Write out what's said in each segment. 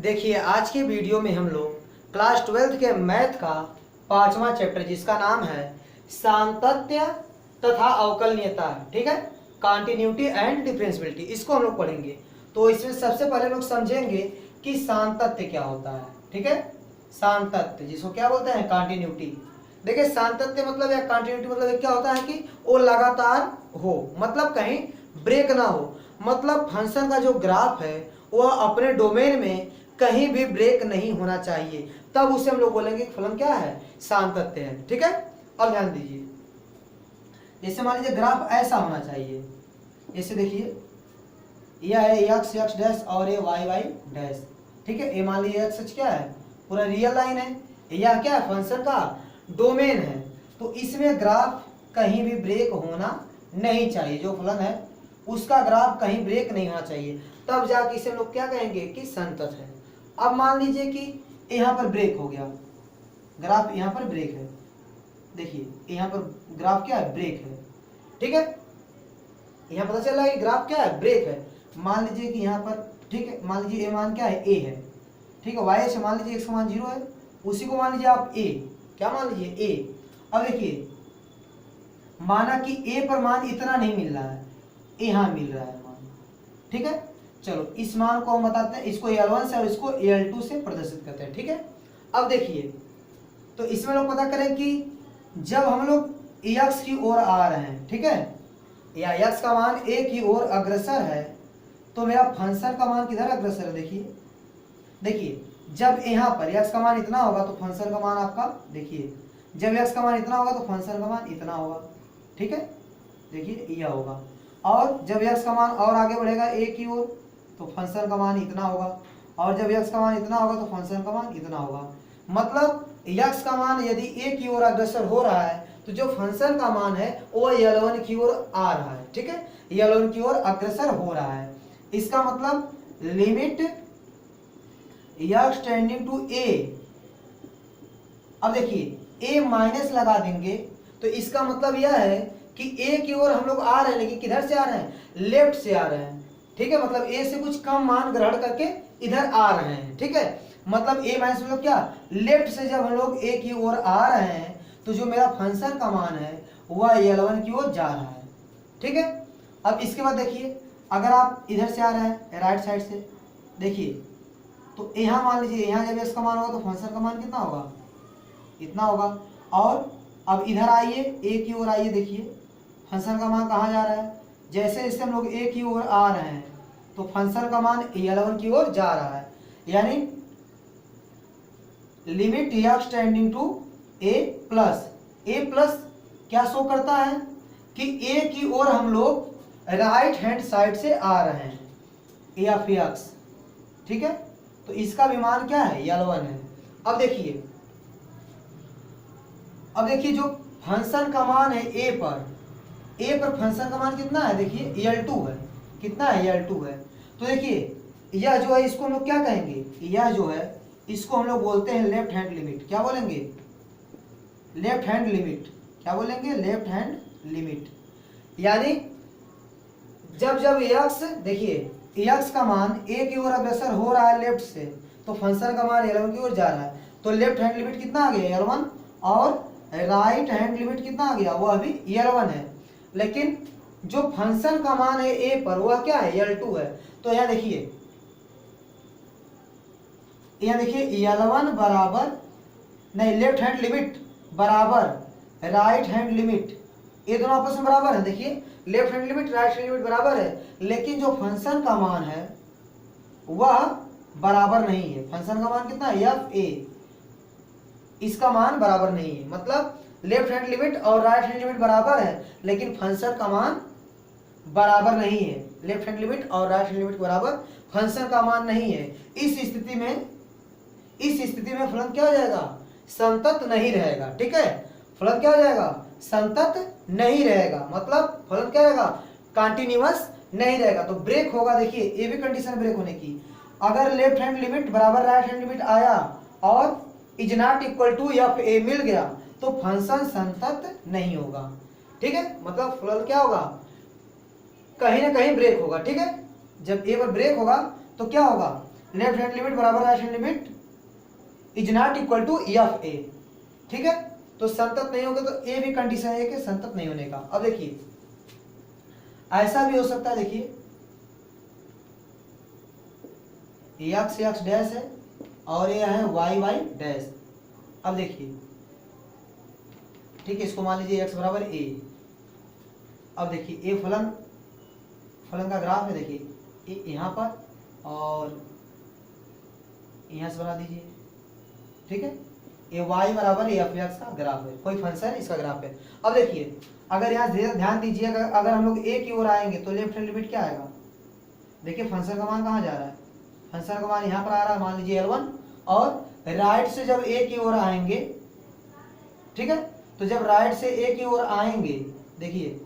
देखिए आज के वीडियो में हम लोग क्लास 12th के मैथ का 5वां चैप्टर जिसका नाम है सातत्य तथा अवकलनीयता, ठीक है, कॉन्टिन्यूटी एंड डिफरेंशियबिलिटी, इसको हम लोग पढ़ेंगे। तो इसमें सबसे पहले लोग समझेंगे कि सातत्य क्या होता है, ठीक है। सातत्य जिसको क्या बोलते हैं, कॉन्टिन्यूटी। देखिए सातत्य मतलब या कॉन्टिन्यूटी मतलब क्या होता है कि वो लगातार हो, मतलब कहीं ब्रेक ना हो, मतलब फंक्शन का जो ग्राफ है वह अपने डोमेन में कहीं भी ब्रेक नहीं होना चाहिए, तब उसे हम लोग बोलेंगे कि फलन क्या है, सातत्य है, ठीक है। अब ध्यान दीजिए, जैसे मान लीजिए ग्राफ ऐसा होना चाहिए, जैसे देखिए यह है एक्स एक्स डैश और ये वाई वाई डैश, ठीक है। ये मान लीजिए एक्स क्या है, पूरा रियल लाइन है, यह क्या है, फंक्शन का डोमेन है। तो इसमें ग्राफ कहीं भी ब्रेक होना नहीं चाहिए, जो फलन है उसका ग्राफ कहीं ब्रेक नहीं होना चाहिए, तब जाके इसे हम लोग क्या कहेंगे कि संतत है। अब मान लीजिए कि यहाँ पर ब्रेक हो गया, ग्राफ यहाँ पर ब्रेक है, देखिए यहाँ पर ग्राफ क्या है, ब्रेक है, ठीक है। यहाँ पता चल रहा है कि ग्राफ क्या है, ब्रेक है। मान लीजिए कि यहाँ पर, ठीक है, मान लीजिए ए मान क्या है, ए है, ठीक है। वाई मान लीजिए एक्स का मान 0 है, उसी को मान लीजिए आप ए, क्या मान लीजिए ए। अब देखिए माना कि ए पर मान इतना नहीं मिल रहा है, यहाँ मिल रहा है मान, ठीक है। चलो इस मान को हम बताते हैं, इसको L1 से और इसको L2 से प्रदर्शित करते हैं, ठीक है। अब देखिए तो इसमें लोग पता करें कि जब हम लोग x की ओर आ रहे हैं, ठीक है, या x का मान a की ओर अग्रसर है, तो मेरा फंक्शन का मान किधर अग्रसर है, देखिए जब यहाँ पर x का मान इतना होगा तो फंक्शन का मान आपका, देखिए जब x का मान इतना होगा तो फंक्शन का मान इतना होगा, ठीक है, देखिए यह होगा। और जब x का मान और आगे बढ़ेगा a की ओर तो फंक्शन का मान इतना होगा, और जब x का मान इतना होगा तो फंक्शन का मान इतना होगा। मतलब x का मान यदि a की ओर अग्रसर हो रहा है तो जो फंक्शन का मान है वो L1 की ओर आ रहा है, ठीक है, L1 की ओर अग्रसर हो रहा है। इसका मतलब limit x tending to a, अब देखिए a माइनस लगा देंगे तो इसका मतलब यह है कि a की ओर हम लोग आ रहे हैं, लेकिन किधर से आ रहे हैं, लेफ्ट से आ रहे हैं, ठीक है। मतलब a से कुछ कम मान ग्रहण करके इधर आ रहे हैं, ठीक है। मतलब a माइनस मतलब क्या, लेफ्ट से जब हम लोग a की ओर आ रहे हैं तो जो मेरा फंक्शन का मान है वह L1 की ओर जा रहा है, ठीक है। अब इसके बाद देखिए अगर आप इधर से आ रहे हैं राइट साइड से, देखिए तो यहाँ मान लीजिए यहाँ जब इसका मान होगा तो फंक्शन का मान कितना होगा, इतना होगा। और अब इधर आइए a की ओर आइए, देखिए फंक्शन का मान कहाँ जा रहा है, जैसे जैसे हम लोग a की ओर आ रहे हैं तो फंक्शन का मान L1 की ओर जा रहा है, यानी limit x tending to a plus क्या शो करता है कि a की ओर हम लोग राइट हैंड साइड से आ रहे हैं, a ऑफ x, ठीक है। तो इसका भी मान क्या है, L1 है। अब देखिए जो फंक्शन का मान है a पर फंक्शन का मान कितना है, देखिए L2 है, कितना है, L2 है। तो देखिए यह जो है इसको हम लोग क्या कहेंगे, यह जो है इसको हम लोग बोलते हैं लेफ्ट हैंड लिमिट, क्या बोलेंगे, लेफ्ट हैंड लिमिट, क्या बोलेंगे, लेफ्ट हैंड लिमिट। यानी जब x, देखिए x का मान a की ओर अग्रसर हो रहा है लेफ्ट से, तो फंक्शन का मान L1 की ओर जा रहा है, तो लेफ्ट हैंड लिमिट कितना आ गया, L1, और राइट हैंड लिमिट कितना आ गया, वह भी L1 है। लेकिन जो फंक्शन का मान है a पर वह क्या है, L2 है। तो यहाँ देखिए L1 बराबर नहीं, लेफ्ट हैंड लिमिट बराबर राइट हैंड लिमिट, ये दोनों आपस में बराबर है। देखिए left hand limit right hand limit बराबर है, लेकिन जो फंक्शन का मान है वह बराबर नहीं है। फंक्शन का मान कितना है, fa, इसका मान बराबर नहीं है। मतलब लेफ्ट हैंड लिमिट और राइट हैंड लिमिट बराबर है, लेकिन फंक्शन का मान बराबर नहीं है। लेफ्ट हैंड लिमिट और राइट हैंड लिमिट बराबर, फंक्शन का मान नहीं है। इस स्थिति में फलन क्या हो जाएगा, संतत नहीं रहेगा, ठीक है। फलन क्या हो जाएगा, संतत नहीं रहेगा, मतलब फलन क्या रहेगा, कंटिन्यूअस नहीं रहेगा, तो ब्रेक होगा। देखिए ये भी कंडीशन ब्रेक होने की, अगर लेफ्ट हैंड लिमिट बराबर राइट हैंड लिमिट आया और is not equal to fa मिल गया तो फंक्शन संतत नहीं होगा, ठीक है। मतलब फलन क्या होगा, कहीं ना कहीं ब्रेक होगा, ठीक है। जब a पर ब्रेक होगा तो क्या होगा, लेफ्ट हैंड लिमिट बराबर right hand limit is not equal to F A, ठीक है। तो संतत नहीं होगा, तो ए भी कंडीशन है कि संतत नहीं होने का। अब देखिए ऐसा भी हो सकता है, देखिए एक्स एक्स डैश है और ये है वाई वाई डैश। अब देखिए ठीक है, इसको मान लीजिए एक्स बराबर ए। अब देखिए ए फलन का ग्राफ है, देखिए ए यहाँ पर और यहाँ से बना दीजिए, ठीक है। ये y बराबर एफ एक्स का ग्राफ है, कोई फंक्शन इसका ग्राफ है। अब देखिए अगर यहाँ ध्यान दीजिए, अगर हम लोग a की ओर आएंगे तो लेफ्ट हैंड लिमिट क्या आएगा, देखिए फंक्शन का मान कहाँ जा रहा है, फंक्शन का मान यहाँ पर आ रहा है, मान लीजिए L1। और राइट से जब a की ओर आएंगे, ठीक है, तो जब राइट से a की ओर आएंगे देखिए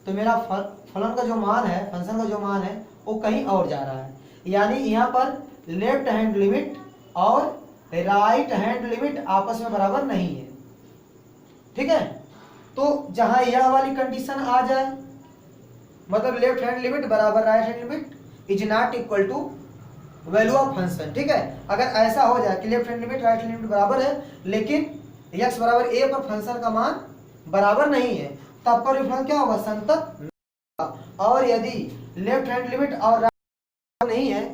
तो मेरा फलन का जो मान है, फंक्शन का जो मान है वो कहीं और जा रहा है, यानी यहाँ पर लेफ्ट हैंड लिमिट और राइट हैंड लिमिट आपस में बराबर नहीं है, ठीक है। तो जहां यह वाली कंडीशन आ जाए, मतलब लेफ्ट हैंड लिमिट बराबर right hand limit is not equal to value of function, ठीक है। अगर ऐसा हो जाए कि left hand limit right hand limit बराबर है लेकिन x बराबर a पर फंक्शन का मान बराबर नहीं है, तब पर विफलन क्या होगा, संतत। और यदि लेफ्ट हैंड लिमिट और राइट नहीं है,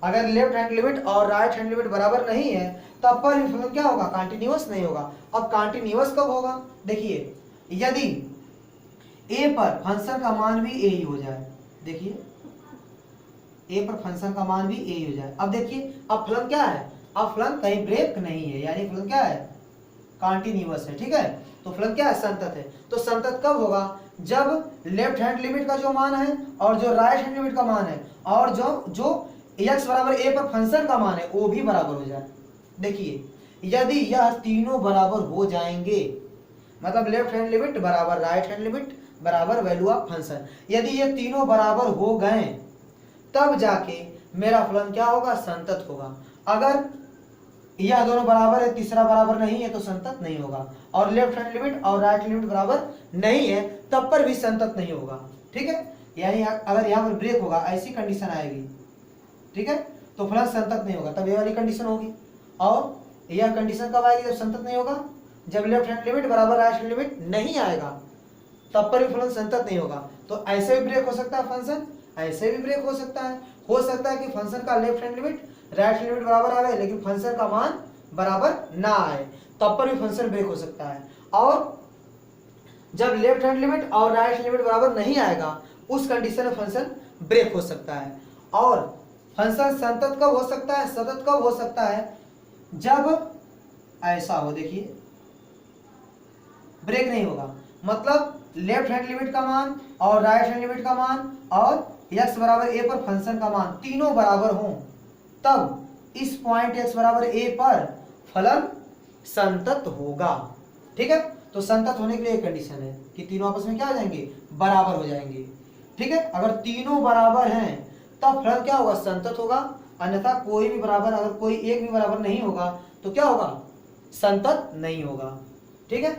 अगर लेफ्ट हैंड लिमिट और राइट हैंड लिमिट बराबर नहीं है तब पर विफलन क्या होगा, कंटीन्यूअस नहीं होगा। अब कंटीन्यूअस कब होगा, देखिए यदि a पर फंक्शन का मान भी a ही हो जाए, देखिए a पर फंक्शन का मान भी a ही हो जाए। अब देखिए अब फलन क्या है, अब फलन कहीं ब्रेक नहीं है, यानी फलन क्या है, कंटीन्यूअस है, ठीक है। तो फलन क्या है, संतत है। तो संतत कब होगा, जब लेफ्ट हैंड लिमिट का जो मान है और जो राइट हैंड लिमिट का मान है और जो x बराबर a पर फंक्शन का मान है वो भी बराबर हो जाए। देखिए यदि यह तीनों बराबर हो जाएंगे, मतलब लेफ्ट हैंड लिमिट बराबर राइट हैंड लिमिट बराबर वैल्यू ऑफ फंक्शन, यदि ये तीनों बराबर हो गए तब जाके मेरा फलन क्या होगा, संतत होगा। अगर यह दोनों बराबर है, तीसरा बराबर नहीं है तो संतत नहीं होगा। और लेफ्ट हैंड लिमिट और राइट लिमिट बराबर नहीं है तब पर भी संतत नहीं होगा, ठीक है। यानी अगर यहाँ पर ब्रेक होगा, ऐसी कंडीशन आएगी, ठीक है, तो फलन संतत नहीं होगा, तब ये वाली कंडीशन होगी। और यह कंडीशन कब आएगी, जब संतत नहीं होगा, जब लेफ्ट हैंड लिमिट बराबर राइट हैंड लिमिट नहीं आएगा तब पर भी फलन संतत नहीं होगा। तो ऐसे भी ब्रेक हो सकता है फंक्शन, ऐसे भी ब्रेक हो सकता है। हो सकता है कि फंक्शन का left hand limit right hand limit बराबर आए लेकिन फंक्शन का मान बराबर ना आए, तब पर भी फंक्शन ब्रेक हो सकता है। और जब लेफ्ट हैंड लिमिट और राइट हैंड लिमिट बराबर नहीं आएगा उस कंडीशन में फंक्शन ब्रेक हो सकता है। और फंक्शन संतत कब हो सकता है, सतत कब हो सकता है, जब ऐसा हो, देखिए ब्रेक नहीं होगा, मतलब लेफ्ट हैंड लिमिट का मान और राइट हैंड लिमिट का मान और x बराबर a पर फंक्शन का मान तीनों बराबर हों, तब इस पॉइंट x बराबर a पर फलन संतत होगा, ठीक है। तो संतत होने के लिए एक कंडीशन है कि तीनों आपस में क्या हो जाएंगे, बराबर हो जाएंगे, ठीक है। अगर तीनों बराबर हैं तब फलन क्या होगा, संतत होगा। अन्यथा कोई भी बराबर, अगर कोई एक भी बराबर नहीं होगा तो क्या होगा, संतत नहीं होगा, ठीक है।